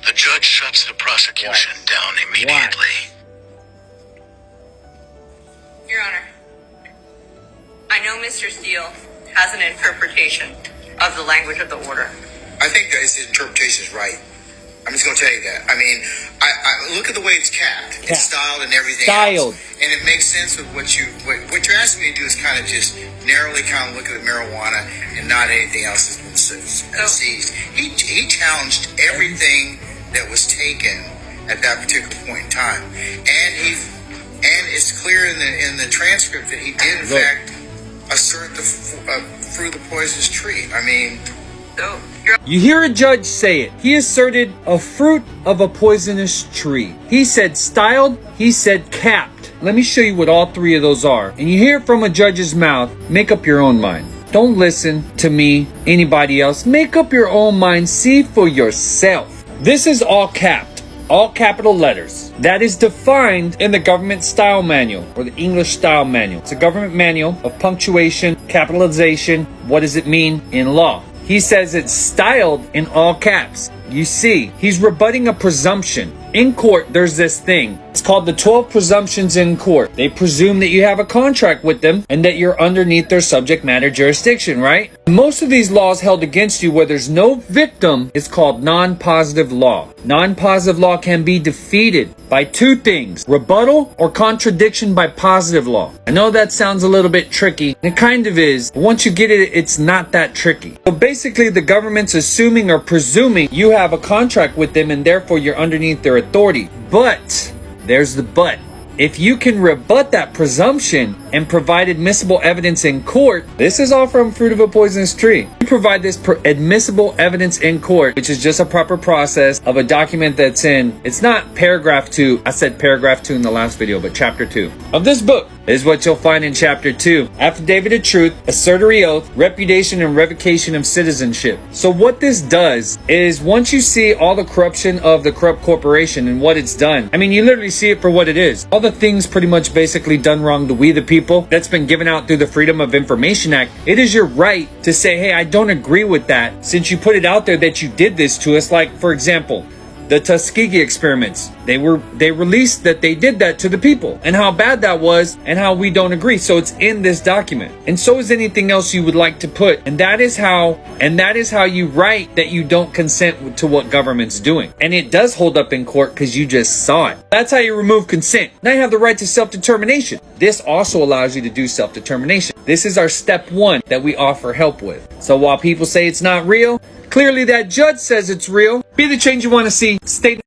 The judge shuts the prosecution down immediately. Your Honor, I know Mr. Steele has an interpretation of the language of the order. I think that his interpretation is right. I'm just going to tell you that. I mean, I look at the way it's capped. It's styled and everything else. And it makes sense with what you're asking me to do is kind of just narrowly kind of look at the marijuana and not anything else that's been seized. He challenged everything that was taken at that particular point in time. And it's clear in the transcript that he did, in fact, assert the fruit of the poisonous tree. I mean... You hear a judge say it. He asserted a fruit of a poisonous tree. He said styled. He said capped. Let me show you what all three of those are. And you hear it from a judge's mouth. Make up your own mind. Don't listen to me, anybody else. Make up your own mind. See for yourself. This is all capped. All capital letters. That is defined in the government style manual or the English style manual. It's a government manual of punctuation, capitalization. What does it mean in law? He says it's styled in all caps. You see, he's rebutting a presumption. In court, there's this thing. It's called the 12 presumptions in court. They presume that you have a contract with them and that you're underneath their subject matter jurisdiction, right? Most of these laws held against you where there's no victim is called non-positive law. Non-positive law can be defeated by two things: rebuttal or contradiction by positive law. I know that sounds a little bit tricky. It kind of is. But once you get it, it's not that tricky. So basically, the government's assuming or presuming you have a contract with them and therefore you're underneath their authority. But there's the but. If you can rebut that presumption and provide admissible evidence in court, this is all from Fruit of a Poisonous Tree. You provide this admissible evidence in court, which is just a proper process of a document that's in, it's not paragraph 2. I said paragraph 2 in the last video, but chapter 2 of this book is what you'll find in chapter 2. Affidavit of truth, assertory oath, repudiation and revocation of citizenship. So what this does is once you see all the corruption of the corrupt corporation and what it's done, I mean, you literally see it for what it is. All the things pretty much basically done wrong to we the people that's been given out through the Freedom of Information Act. It is your right to say, hey, I don't agree with that since you put it out there that you did this to us. Like, for example, the Tuskegee experiments. They released that they did that to the people and how bad that was and how we don't agree. So it's in this document. And so is anything else you would like to put. And that is how you write that you don't consent to what government's doing. And it does hold up in court because you just saw it. That's how you remove consent. Now you have the right to self-determination. This also allows you to do self-determination. This is our step 1 that we offer help with. So while people say it's not real, clearly that judge says it's real. Be the change you want to see. Stay